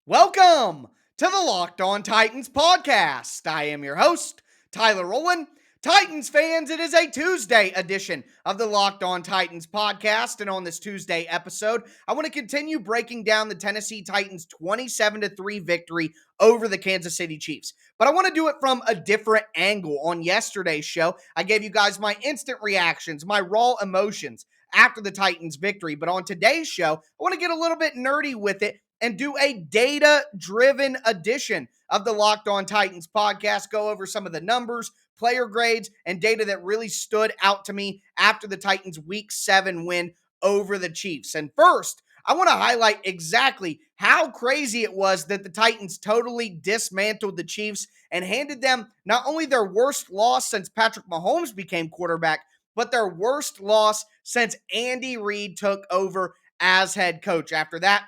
Welcome to the Locked On Titans podcast. I am your host, Tyler Rowland. Titans fans, it is a Tuesday edition of the Locked On Titans podcast. And on this Tuesday episode, I want to continue breaking down the Tennessee Titans 27-3 victory over the Kansas City Chiefs. But I want to do it from a different angle. On yesterday's show, I gave you guys my instant reactions, my raw emotions after the Titans victory. But on today's show, I want to get a little bit nerdy with it and do a data-driven edition of the Locked On Titans podcast, go over some of the numbers, player grades, and data that really stood out to me after the Titans' Week 7 win over the Chiefs. And first, I want to highlight exactly how crazy it was that the Titans totally dismantled the Chiefs and handed them not only their worst loss since Patrick Mahomes became quarterback, but their worst loss since Andy Reid took over as head coach. After that,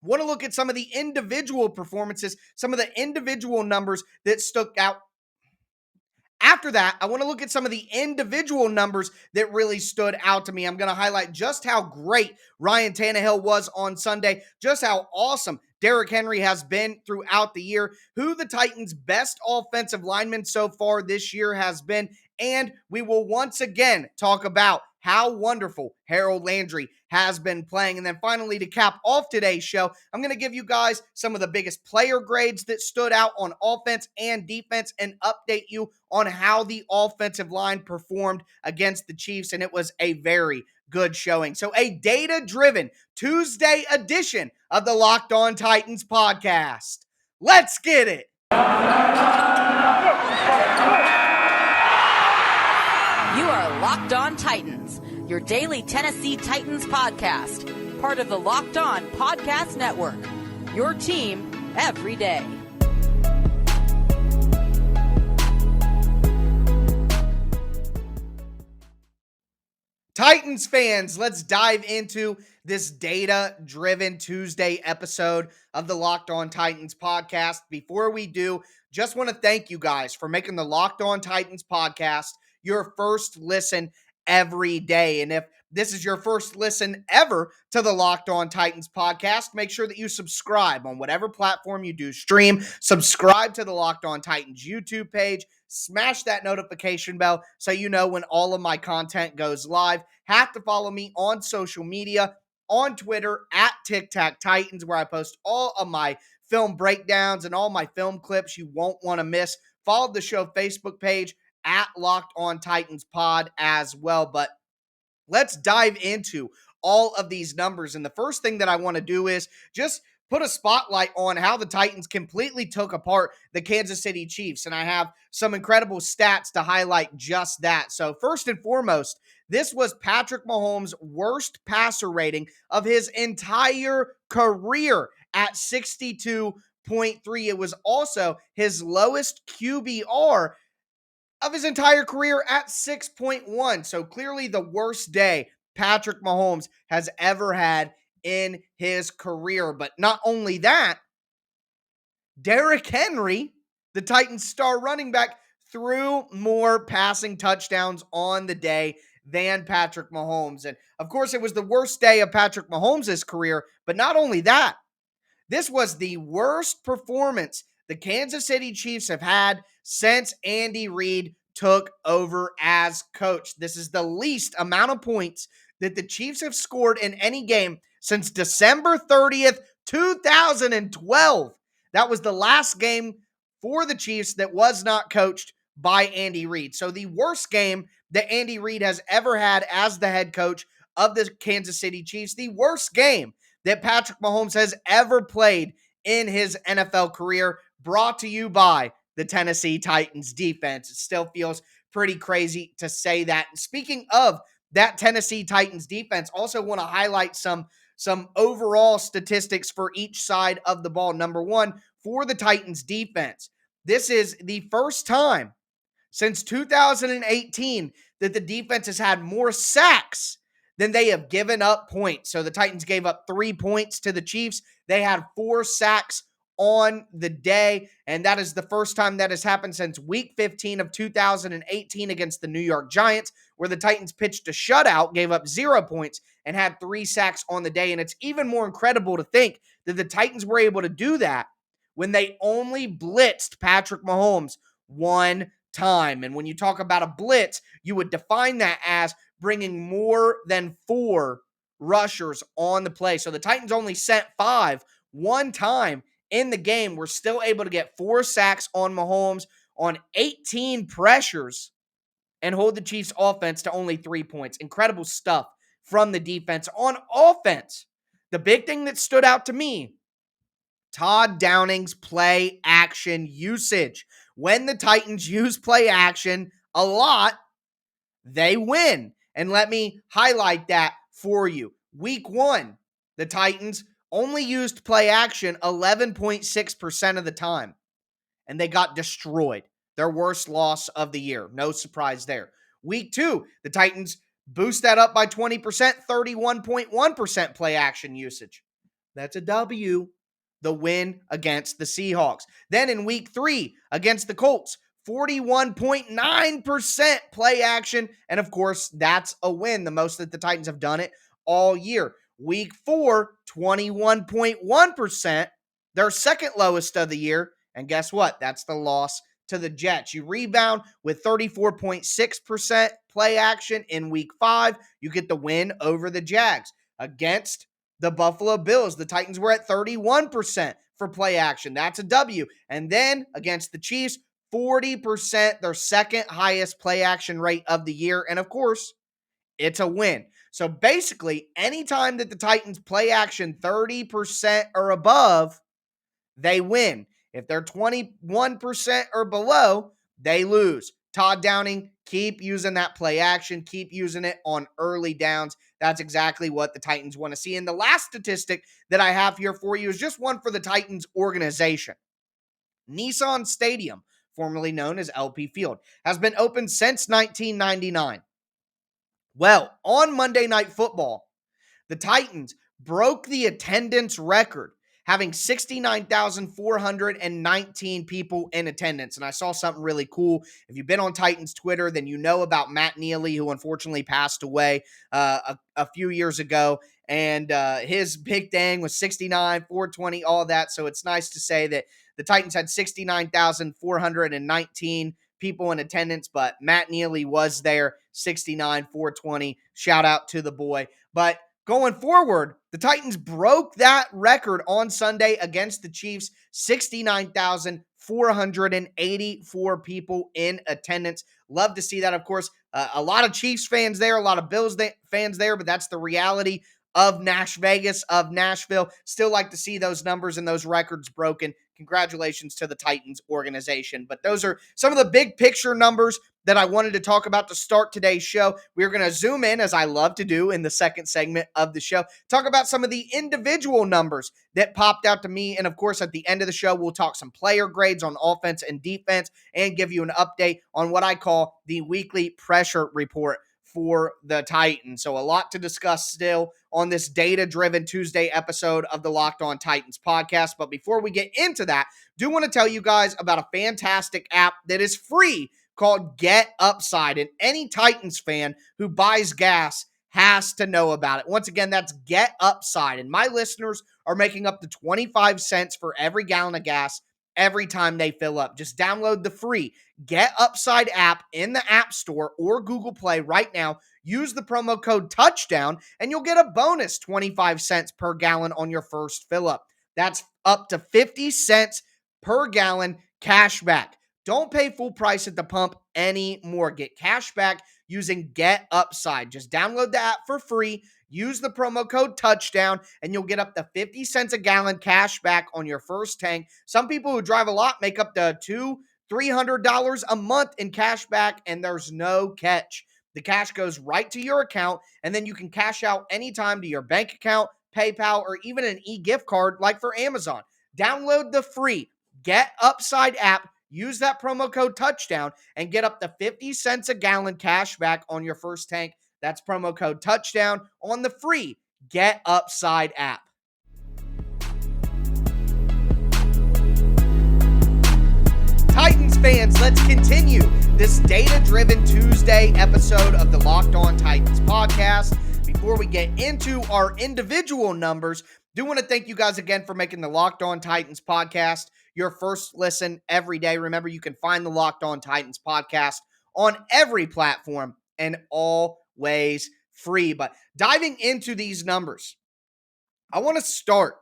want to look at some of the individual performances, some of the individual numbers that stuck out. After that, I want to look at some of the individual numbers that really stood out to me. I'm going to highlight just how great Ryan Tannehill was on Sunday, just how awesome Derrick Henry has been throughout the year, who the Titans' best offensive lineman so far this year has been, and we will once again talk about how wonderful Harold Landry has been playing. And then finally, to cap off today's show, I'm going to give you guys some of the biggest player grades that stood out on offense and defense and update you on how the offensive line performed against the Chiefs. And it was a very good showing. So a data-driven Tuesday edition of the Locked On Titans podcast. Let's get it. You are Locked On Titans, your daily Tennessee Titans podcast, part of the Locked On Podcast Network, your team every day. Titans fans, let's dive into this data-driven Tuesday episode of the Locked On Titans podcast. Before we do, just want to thank you guys for making the Locked On Titans podcast your first listen every day. And if this is your first listen ever to the Locked On Titans podcast, make sure that you subscribe on whatever platform you do stream. Subscribe to the Locked On Titans YouTube page. Smash that notification bell so you know when all of my content goes live. Have to follow me on social media, on Twitter, at Tic Tac Titans, where I post all of my film breakdowns and all my film clips you won't want to miss. Follow the show Facebook page at Locked On Titans Pod as well. But let's dive into all of these numbers. And the first thing that I want to do is just put a spotlight on how the Titans completely took apart the Kansas City Chiefs. And I have some incredible stats to highlight just that. So first and foremost, this was Patrick Mahomes' worst passer rating of his entire career at 62.3. It was also his lowest QBR of his entire career at 6.1. So clearly the worst day Patrick Mahomes has ever had in his career. But not only that, Derrick Henry, the Titans' star running back, threw more passing touchdowns on the day than Patrick Mahomes. And of course, it was the worst day of Patrick Mahomes' career. But not only that, this was the worst performance the Kansas City Chiefs have had since Andy Reid took over as coach. This is the least amount of points that the Chiefs have scored in any game since December 30th, 2012. That was the last game for the Chiefs that was not coached by Andy Reid. So the worst game that Andy Reid has ever had as the head coach of the Kansas City Chiefs, the worst game that Patrick Mahomes has ever played in his NFL career, brought to you by the Tennessee Titans defense. It still feels pretty crazy to say that. And speaking of that Tennessee Titans defense, also want to highlight some overall statistics for each side of the ball. Number one, for the Titans defense, this is the first time since 2018 that the defense has had more sacks than they have given up points. So the Titans gave up 3 points to the Chiefs. They had 4 sacks on the day, and that is the first time that has happened since Week 15 of 2018 against the New York Giants, where the Titans pitched a shutout, gave up 0 points, and had 3 sacks on the day. And it's even more incredible to think that the Titans were able to do that when they only blitzed Patrick Mahomes one time. And when you talk about a blitz, you would define that as bringing more than 4 rushers on the play. So the Titans only sent 5 one time in the game. We're still able to get 4 sacks on Mahomes on 18 pressures and hold the Chiefs offense to only 3 points. Incredible stuff from the defense. On offense, the big thing that stood out to me, Todd Downing's play action usage. When the Titans use play action a lot, they win. And let me highlight that for you. Week 1, the Titans only used play action 11.6% of the time, and they got destroyed. Their worst loss of the year. No surprise there. Week 2, the Titans boost that up by 20%, 31.1% play action usage. That's a W. The win against the Seahawks. Then in week 3 against the Colts, 41.9% play action. And of course, that's a win. The most that the Titans have done it all year. Week 4, 21.1%. Their second lowest of the year. And guess what? That's the loss to the Jets. You rebound with 34.6% play action in week 5. You get the win over the Jags. Against the Buffalo Bills, the Titans were at 31% for play action. That's a W. And then against the Chiefs, 40%, their second highest play action rate of the year. And of course, it's a win. So basically, anytime that the Titans play action 30% or above, they win. If they're 21% or below, they lose. Todd Downing, keep using that play action. Keep using it on early downs. That's exactly what the Titans want to see. And the last statistic that I have here for you is just one for the Titans organization. Nissan Stadium, formerly known as LP Field, has been open since 1999. Well, on Monday Night Football, the Titans broke the attendance record, having 69,419 people in attendance. And I saw something really cool. If you've been on Titans Twitter, then you know about Matt Neely, who unfortunately passed away a few years ago. And his big thing was 69, 420, all that. So it's nice to say that the Titans had 69,419 people in attendance, but Matt Neely was there, 69, 420. Shout out to the boy. But going forward, the Titans broke that record on Sunday against the Chiefs, 69,484 people in attendance. Love to see that, of course. A lot of Chiefs fans there, a lot of Bills fans there, but that's the reality of Vegas, of Nashville. Still like to see those numbers and those records broken. Congratulations to the Titans organization. But those are some of the big picture numbers that I wanted to talk about to start today's show. We're going to zoom in, as I love to do in the second segment of the show, talk about some of the individual numbers that popped out to me. And of course, at the end of the show, we'll talk some player grades on offense and defense and give you an update on what I call the weekly pressure report for the Titans. So a lot to discuss still on this data-driven Tuesday episode of the Locked On Titans podcast. But before we get into that, do want to tell you guys about a fantastic app that is free called Get Upside. And any Titans fan who buys gas has to know about it. Once again, that's Get Upside. And my listeners are making up to 25 cents for every gallon of gas every time they fill up. Just download the free Get Upside app in the App Store or Google Play right now. Use the promo code TOUCHDOWN, and you'll get a bonus 25 cents per gallon on your first fill up. That's up to 50 cents per gallon cash back. Don't pay full price at the pump anymore. Get cash back using Get Upside. Just download the app for free. Use the promo code TOUCHDOWN, and you'll get up to 50 cents a gallon cash back on your first tank. Some people who drive a lot make up to $200-300 a month in cash back, and there's no catch. The cash goes right to your account, and then you can cash out anytime to your bank account, PayPal, or even an e-gift card like for Amazon. Download the free Get Upside app. Use that promo code TOUCHDOWN and get up to 50 cents a gallon cash back on your first tank. That's promo code TOUCHDOWN on the free Get Upside app. Titans fans, let's continue this data-driven Tuesday episode of the Locked On Titans podcast. before we get into our individual numbers, do want to thank you guys again for making the Locked On Titans podcast your first listen every day. Remember, you can find the Locked On Titans podcast on every platform and always free. But diving into these numbers, I want to start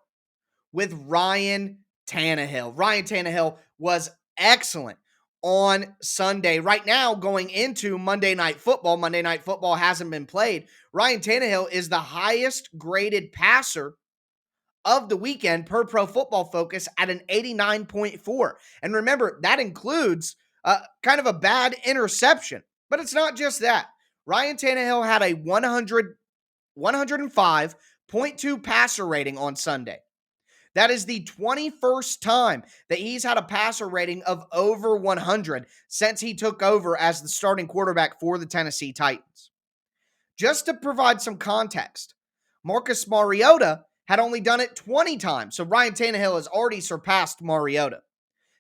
with Ryan Tannehill. Ryan Tannehill was excellent on Sunday. Right now, going into Monday Night Football hasn't been played. Ryan Tannehill is the highest graded passer of the weekend per Pro Football Focus at an 89.4. And remember, that includes kind of a bad interception. But it's not just that. Ryan Tannehill had a 105.2 passer rating on Sunday. That is the 21st time that he's had a passer rating of over 100 since he took over as the starting quarterback for the Tennessee Titans. Just to provide some context, Marcus Mariota had only done it 20 times, so Ryan Tannehill has already surpassed Mariota.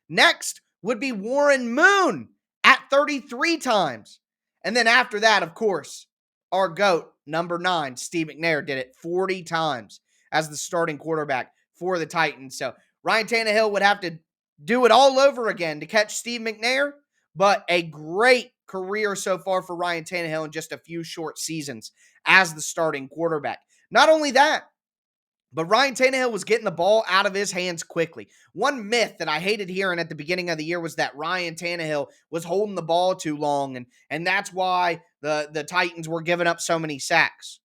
Next would be Warren Moon at 33 times. And then after that, of course, our GOAT, number 9, Steve McNair, did it 40 times as the starting quarterback for the Titans. So Ryan Tannehill would have to do it all over again to catch Steve McNair, but a great career so far for Ryan Tannehill in just a few short seasons as the starting quarterback. Not only that, but Ryan Tannehill was getting the ball out of his hands quickly. One myth that I hated hearing at the beginning of the year was that Ryan Tannehill was holding the ball too long, and that's why the Titans were giving up so many sacks.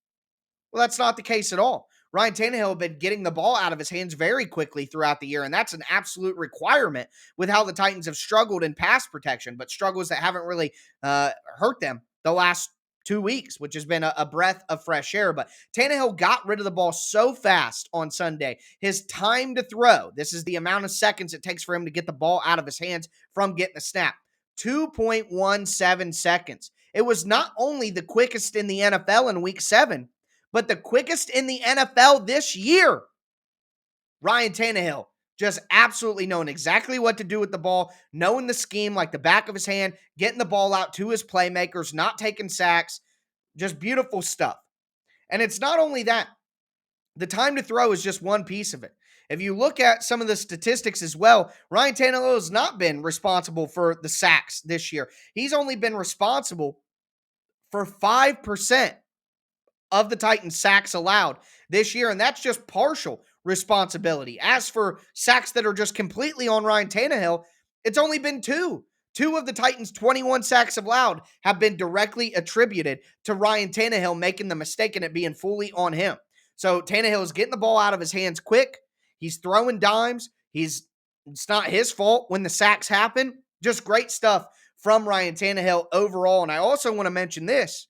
Well, that's not the case at all. Ryan Tannehill had been getting the ball out of his hands very quickly throughout the year, and that's an absolute requirement with how the Titans have struggled in pass protection, but struggles that haven't really hurt them the last 2 weeks, which has been a breath of fresh air. But Tannehill got rid of the ball so fast on Sunday. His time to throw, this is the amount of seconds it takes for him to get the ball out of his hands from getting the snap, 2.17 seconds. It was not only the quickest in the NFL in week 7, but the quickest in the NFL this year. Ryan Tannehill just absolutely knowing exactly what to do with the ball, knowing the scheme like the back of his hand, getting the ball out to his playmakers, not taking sacks, just beautiful stuff. And it's not only that. The time to throw is just one piece of it. If you look at some of the statistics as well, Ryan Tannehill has not been responsible for the sacks this year. He's only been responsible for 5% of the Titans' sacks allowed this year, and that's just partial responsibility. As for sacks that are just completely on Ryan Tannehill, it's only been 2. 2 of the Titans' 21 sacks allowed have been directly attributed to Ryan Tannehill making the mistake and it being fully on him. So Tannehill is getting the ball out of his hands quick. He's throwing dimes. It's not his fault when the sacks happen. Just great stuff from Ryan Tannehill overall. And I also want to mention this.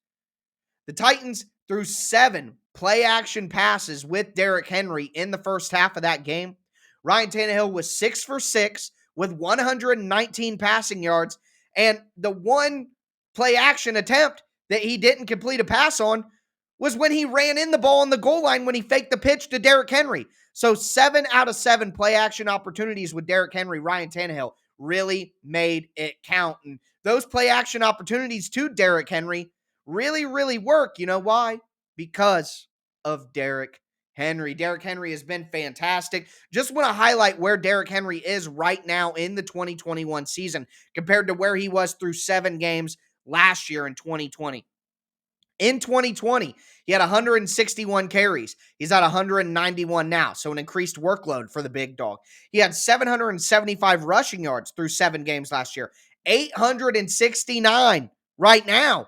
The Titans threw 7 play-action passes with Derrick Henry in the first half of that game. Ryan Tannehill was 6 for 6 with 119 passing yards, and the one play-action attempt that he didn't complete a pass on was when he ran in the ball on the goal line when he faked the pitch to Derrick Henry. So 7 out of 7 play-action opportunities with Derrick Henry, Ryan Tannehill really made it count. And those play-action opportunities to Derrick Henry really, really work. You know why? Because of Derrick Henry. Derrick Henry has been fantastic. Just want to highlight where Derrick Henry is right now in the 2021 season compared to where he was through 7 games last year in 2020. In 2020, he had 161 carries. He's at 191 now, so an increased workload for the big dog. He had 775 rushing yards through 7 games last year, 869 right now.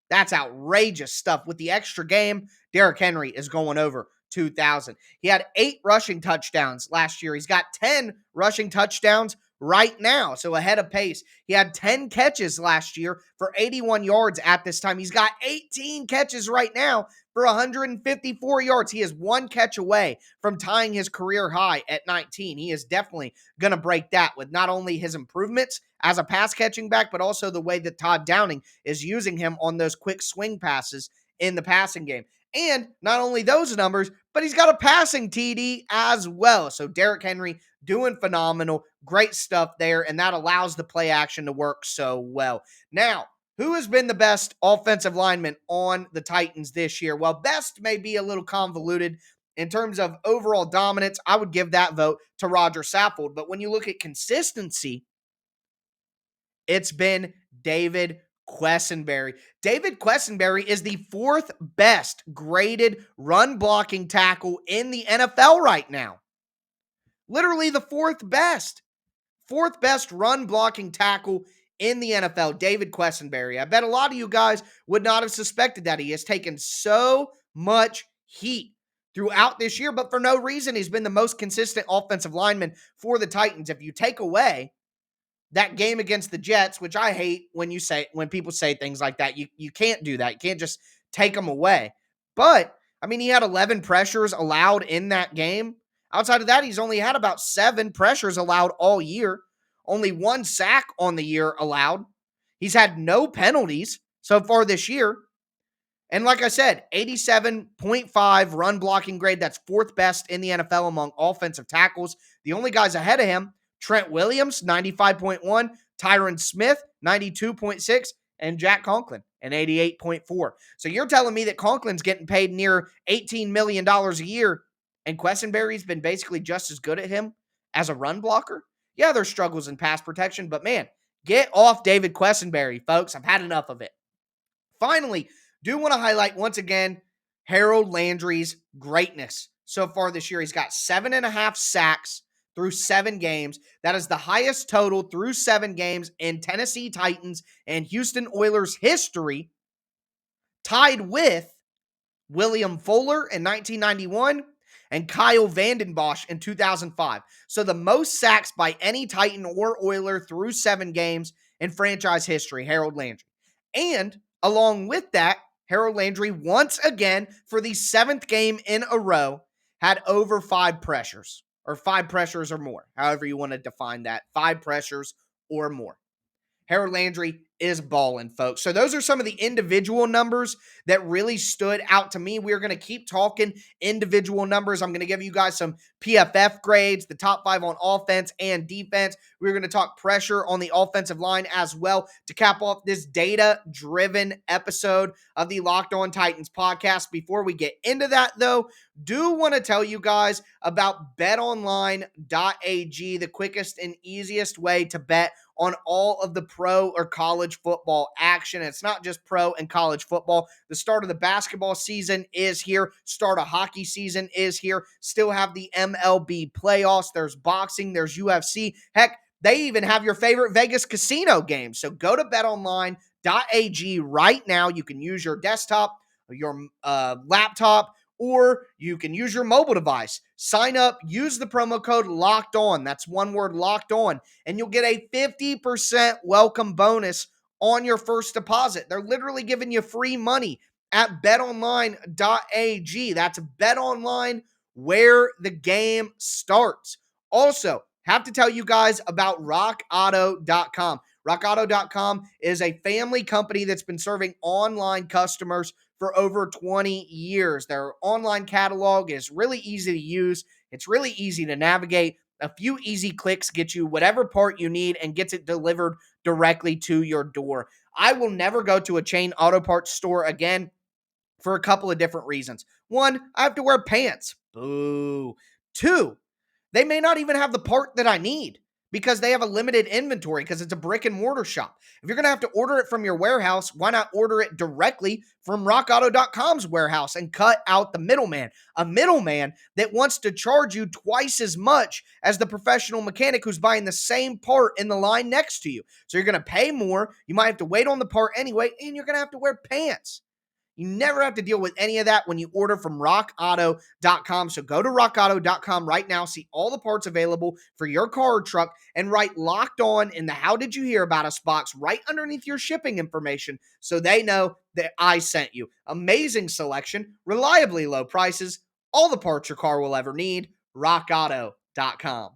That's outrageous stuff. With the extra game, Derrick Henry is going over 2,000. He had 8 rushing touchdowns last year. He's got 10 rushing touchdowns right now, so ahead of pace. He had 10 catches last year for 81 yards at this time. He's got 18 catches right now for 154 yards. He is 1 catch away from tying his career high at 19. He is definitely going to break that with not only his improvements as a pass catching back, but also the way that Todd Downing is using him on those quick swing passes in the passing game. And not only those numbers, but he's got a passing TD as well. So Derrick Henry doing phenomenal, great stuff there, and that allows the play action to work so well. Now, Who has been the best offensive lineman on the Titans this year? Well, best may be a little convoluted. In terms of overall dominance, I would give that vote to Roger Saffold. But when you look at consistency, it's been David Questonberry. David Questonberry is the fourth best graded run blocking tackle in the NFL right now. Literally the fourth best. Fourth best run blocking tackle in the NFL, David Questonberry. I bet a lot of you guys would not have suspected that. He has taken so much heat throughout this year, but for no reason. He's been the most consistent offensive lineman for the Titans. If you take away that game against the Jets, which I hate when people say things like that, you can't do that. You can't just take them away. But, I mean, he had 11 pressures allowed in that game. Outside of that, he's only had about 7 pressures allowed all year. Only 1 sack on the year allowed. He's had no penalties so far this year. And like I said, 87.5 run blocking grade. That's 4th best in the NFL among offensive tackles. The only guys ahead of him, Trent Williams, 95.1, Tyron Smith, 92.6, and Jack Conklin, an 88.4. So you're telling me that Conklin's getting paid near $18 million a year, and Questonberry's been basically just as good at him as a run blocker? Yeah, there's struggles in pass protection, but man, get off David Questonberry, folks. I've had enough of it. Finally, do want to highlight once again Harold Landry's greatness so far this year. He's got 7.5 sacks through 7 games. That is the highest total through 7 games in Tennessee Titans and Houston Oilers history, tied with William Fuller in 1991 and Kyle Vanden Bosch in 2005. So the most sacks by any Titan or Oiler through 7 games in franchise history, Harold Landry. And along with that, Harold Landry, once again, for the 7th game in a row, had over 5 pressures, or 5 pressures or more, however you want to define that, 5 pressures or more. Harold Landry is balling, folks. So those are some of the individual numbers that really stood out to me. We're going to keep talking individual numbers. I'm going to give you guys some PFF grades, the top 5 on offense and defense. We're going to talk pressure on the offensive line as well to cap off this data-driven episode of the Locked On Titans podcast. Before we get into that, though, do want to tell you guys about betonline.ag, the quickest and easiest way to bet on all of the pro or college football action. It's not just pro and college football. The start of the basketball season is here. Start of hockey season is here. Still have the MLB playoffs. There's boxing. There's UFC. Heck, they even have your favorite Vegas casino games. So go to betonline.ag right now. You can use your desktop, your laptop, or you can use your mobile device. Sign up, use the promo code Locked On. That's one word, Locked On, and you'll get a 50% welcome bonus on your first deposit. They're literally giving you free money at betonline.ag. That's BetOnline, where the game starts. Also, have to tell you guys about Rockauto.com. Rockauto.com is a family company that's been serving online customers for over 20 years. Their online catalog is really easy to use. It's really easy to navigate. A few easy clicks get you whatever part you need and gets it delivered directly to your door. I will never go to a chain auto parts store again for a couple of different reasons. 1, I have to wear pants. Boo. 2, they may not even have the part that I need because they have a limited inventory because it's a brick and mortar shop. If you're going to have to order it from your warehouse, why not order it directly from Rockauto.com's warehouse and cut out the middleman? A middleman that wants to charge you twice as much as the professional mechanic who's buying the same part in the line next to you. So you're going to pay more. You might have to wait on the part anyway, and you're going to have to wear pants. You never have to deal with any of that when you order from rockauto.com. So go to rockauto.com right now, see all the parts available for your car or truck, and write Locked On in the How Did You Hear About Us box right underneath your shipping information so they know that I sent you. Amazing selection, reliably low prices, all the parts your car will ever need. rockauto.com.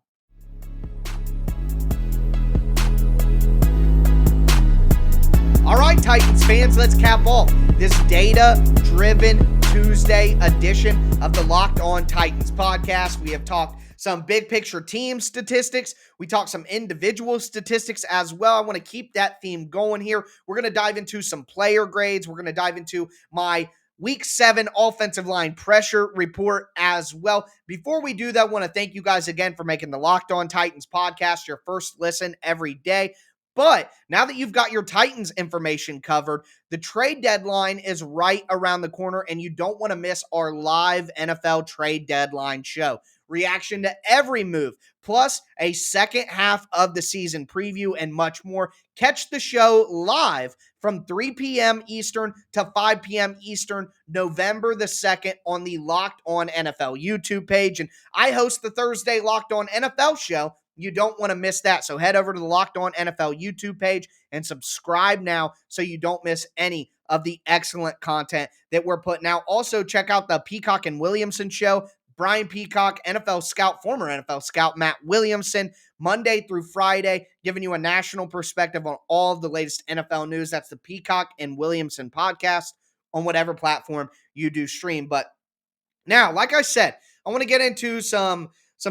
All right, Titans fans, let's cap off this data-driven Tuesday edition of the Locked On Titans podcast. We have talked some big picture team statistics. We talked some individual statistics as well. I want to keep that theme going here. We're going to dive into some player grades. We're going to dive into my Week 7 offensive line pressure report as well. Before we do that, I want to thank you guys again for making the Locked On Titans podcast your first listen every day. But now that you've got your Titans information covered, the trade deadline is right around the corner, and you don't want to miss our live NFL trade deadline show. Reaction to every move, plus a second half of the season preview and much more. Catch the show live from 3 p.m. Eastern to 5 p.m. Eastern, November the 2nd on the Locked On NFL YouTube page. And I host the Thursday Locked On NFL show. You don't want to miss that. So head over to the Locked On NFL YouTube page and subscribe now so you don't miss any of the excellent content that we're putting out. Also, check out the Peacock and Williamson show. Brian Peacock, NFL scout, former NFL scout Matt Williamson, Monday through Friday, giving you a national perspective on all of the latest NFL news. That's the Peacock and Williamson podcast on whatever platform you do stream. But now, like I said, I want to get into some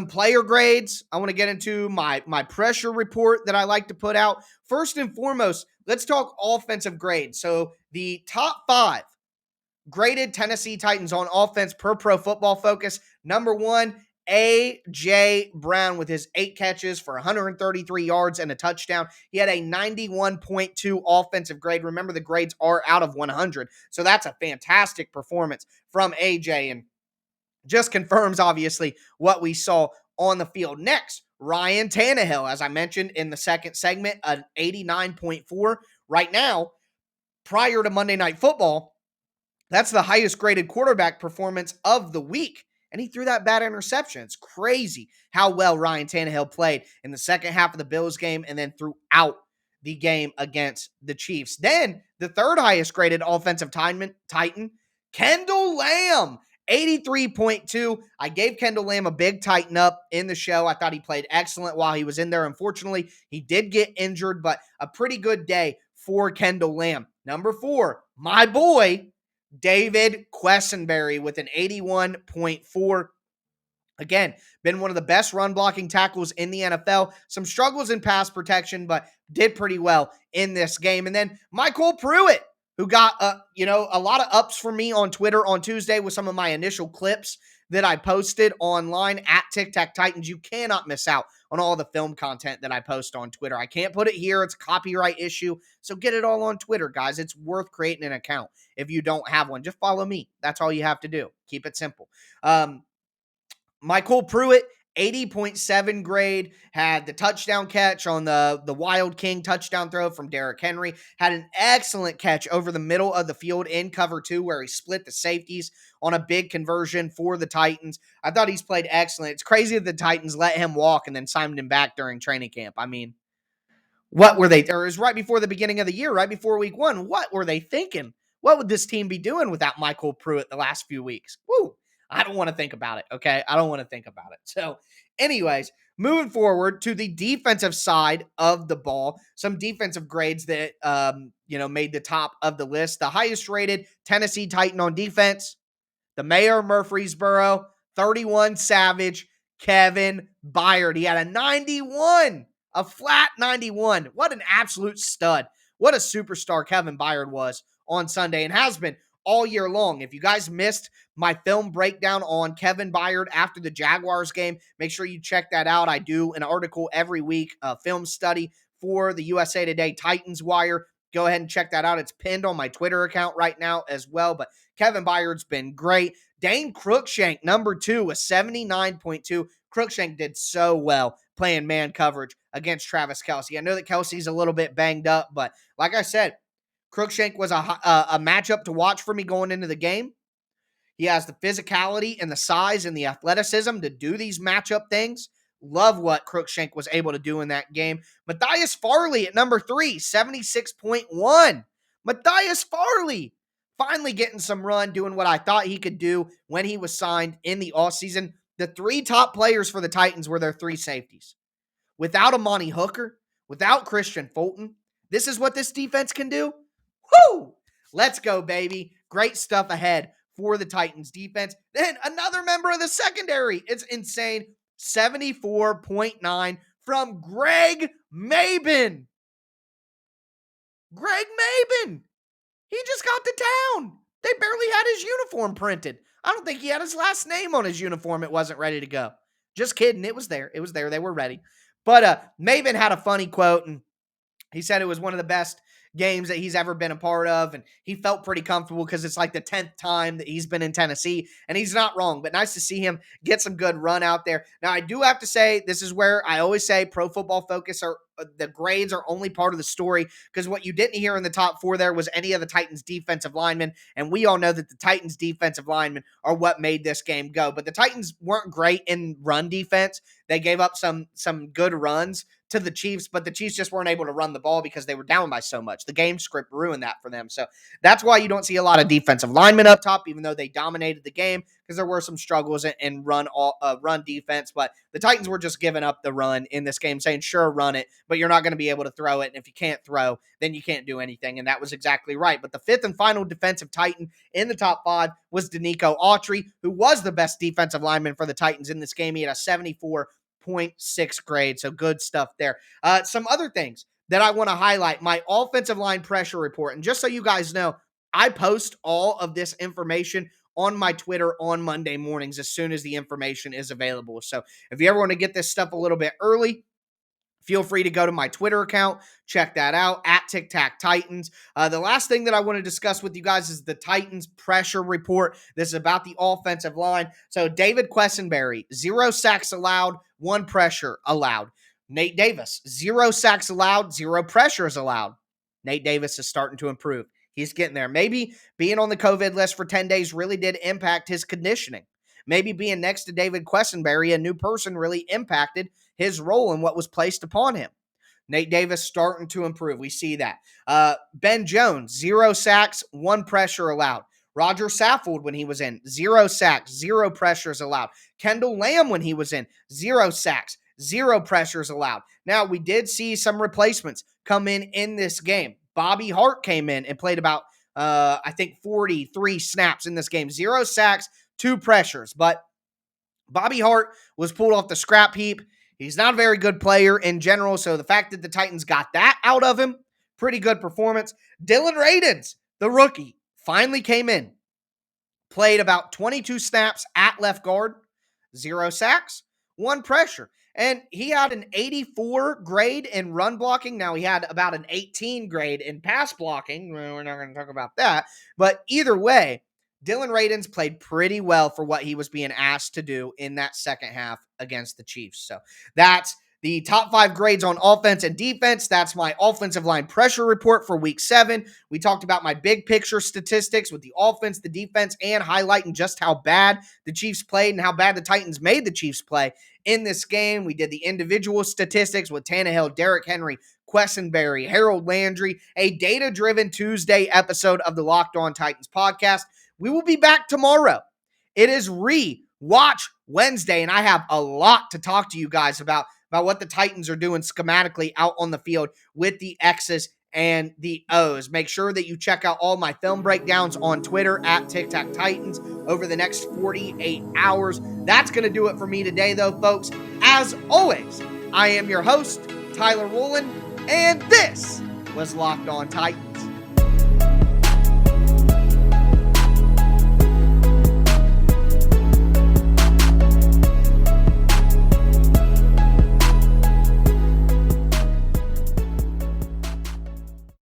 player grades. I want to get into my pressure report that I like to put out. First and foremost, let's talk offensive grades. So the top 5 graded Tennessee Titans on offense per Pro Football Focus. Number 1, A.J. Brown with his 8 catches for 133 yards and a touchdown. He had a 91.2 offensive grade. Remember, the grades are out of 100. So that's a fantastic performance from A.J. and just confirms, obviously, what we saw on the field. Next, Ryan Tannehill, as I mentioned in the second segment, an 89.4. Right now, prior to Monday Night Football, that's the highest graded quarterback performance of the week. And he threw that bad interception. It's crazy how well Ryan Tannehill played in the second half of the Bills game and then throughout the game against the Chiefs. Then the third highest graded offensive Titan, Kendall Lamb, 83.2. I gave Kendall Lamb a big tighten up in the show. I thought he played excellent while he was in there. Unfortunately, he did get injured, but a pretty good day for Kendall Lamb. Number 4, my boy, David Questonberry with an 81.4. Again, been one of the best run blocking tackles in the NFL. Some struggles in pass protection, but did pretty well in this game. And then Michael Pruitt, who got a lot of ups for me on Twitter on Tuesday with some of my initial clips that I posted online at Tic Tac Titans. You cannot miss out on all the film content that I post on Twitter. I can't put it here. It's a copyright issue. So get it all on Twitter, guys. It's worth creating an account if you don't have one. Just follow me. That's all you have to do. Keep it simple. Michael Pruitt, 80.7 grade, had the touchdown catch on the Wild King touchdown throw from Derrick Henry, had an excellent catch over the middle of the field in cover 2 where he split the safeties on a big conversion for the Titans. I thought he's played excellent. It's crazy that the Titans let him walk and then signed him back during training camp. I mean, what were they? Or it was right before the beginning of the year, right before week 1. What were they thinking? What would this team be doing without Michael Pruitt the last few weeks? Woo! I don't want to think about it, okay? I don't want to think about it. So, anyways, moving forward to the defensive side of the ball, some defensive grades that, made the top of the list. The highest rated Tennessee Titan on defense, the mayor of Murfreesboro, 31 Savage, Kevin Byard. He had a 91, a flat 91. What an absolute stud. What a superstar Kevin Byard was on Sunday and has been all year long. If you guys missed my film breakdown on Kevin Byard after the Jaguars game, make sure you check that out. I do an article every week, a film study for the USA Today Titans Wire. Go ahead and check that out. It's pinned on my Twitter account right now as well. But Kevin Byard's been great. Dane Cruikshank, number 2, a 79.2. Cruikshank did so well playing man coverage against Travis Kelce. I know that Kelce's a little bit banged up, but like I said, Cruikshank was a matchup to watch for me going into the game. He has the physicality and the size and the athleticism to do these matchup things. Love what Cruikshank was able to do in that game. Matthias Farley at number 3, 76.1. Matthias Farley finally getting some run, doing what I thought he could do when he was signed in the offseason. The 3 top players for the Titans were their 3 safeties. Without Amani Hooker, without Christian Fulton, this is what this defense can do. Woo! Let's go, baby. Great stuff ahead for the Titans defense. Then another member of the secondary. It's insane. 74.9 from Greg Maben. Greg Maben. He just got to town. They barely had his uniform printed. I don't think he had his last name on his uniform. It wasn't ready to go. Just kidding. It was there. It was there. They were ready. But Maven had a funny quote, and he said it was one of the best games that he's ever been a part of, and he felt pretty comfortable because it's like the 10th time that he's been in Tennessee, and he's not wrong, but nice to see him get some good run out there. Now, I do have to say, this is where I always say Pro Football Focus are the grades are only part of the story, because what you didn't hear in the top 4 there was any of the Titans defensive linemen, and we all know that the Titans defensive linemen are what made this game go. But the Titans weren't great in run defense. They gave up some good runs to the Chiefs, but the Chiefs just weren't able to run the ball because they were down by so much. The game script ruined that for them. So that's why you don't see a lot of defensive linemen up top, even though they dominated the game, because there were some struggles in run defense. But the Titans were just giving up the run in this game, saying, sure, run it, but you're not going to be able to throw it. And if you can't throw, then you can't do anything. And that was exactly right. But the fifth and final defensive Titan in the top 5 was Denico Autry, who was the best defensive lineman for the Titans in this game. He had a 74.6 grade. So good stuff there. Some other things that I want to highlight, my offensive line pressure report. And just so you guys know, I post all of this information on my Twitter on Monday mornings as soon as the information is available. So if you ever want to get this stuff a little bit early, feel free to go to my Twitter account, check that out, at Tic Tac Titans. The last thing that I want to discuss with you guys is the Titans pressure report. This is about the offensive line. So David Questonberry, 0 sacks allowed, 1 pressure allowed. Nate Davis, 0 sacks allowed, 0 pressures allowed. Nate Davis is starting to improve. He's getting there. Maybe being on the COVID list for 10 days really did impact his conditioning. Maybe being next to David Questonberry, a new person, really impacted his role and what was placed upon him. Nate Davis starting to improve. We see that. Ben Jones, 0 sacks, 1 pressure allowed. Roger Saffold, when he was in, 0 sacks, 0 pressures allowed. Kendall Lamb, when he was in, 0 sacks, 0 pressures allowed. Now, we did see some replacements come in this game. Bobby Hart came in and played about, 43 snaps in this game. 0 sacks, 2 pressures. But Bobby Hart was pulled off the scrap heap. He's not a very good player in general, so the fact that the Titans got that out of him, pretty good performance. Dylan Raiden, the rookie, finally came in. Played about 22 snaps at left guard, 0 sacks, 1 pressure. And he had an 84 grade in run blocking. Now, he had about an 18 grade in pass blocking. We're not going to talk about that. But either way, Dylan Raiden played pretty well for what he was being asked to do in that second half against the Chiefs. So that's the top 5 grades on offense and defense. That's my offensive line pressure report for week 7. We talked about my big picture statistics with the offense, the defense, and highlighting just how bad the Chiefs played and how bad the Titans made the Chiefs play in this game. We did the individual statistics with Tannehill, Derrick Henry, Questonberry, Harold Landry, a data-driven Tuesday episode of the Locked On Titans podcast. We will be back tomorrow. It is Watch Wednesday, and I have a lot to talk to you guys about what the Titans are doing schematically out on the field with the X's and the O's. Make sure that you check out all my film breakdowns on Twitter at Tic Tac Titans over the next 48 hours. That's going to do it for me today, though, folks. As always, I am your host, Tyler Woolen, and this was Locked On Titans.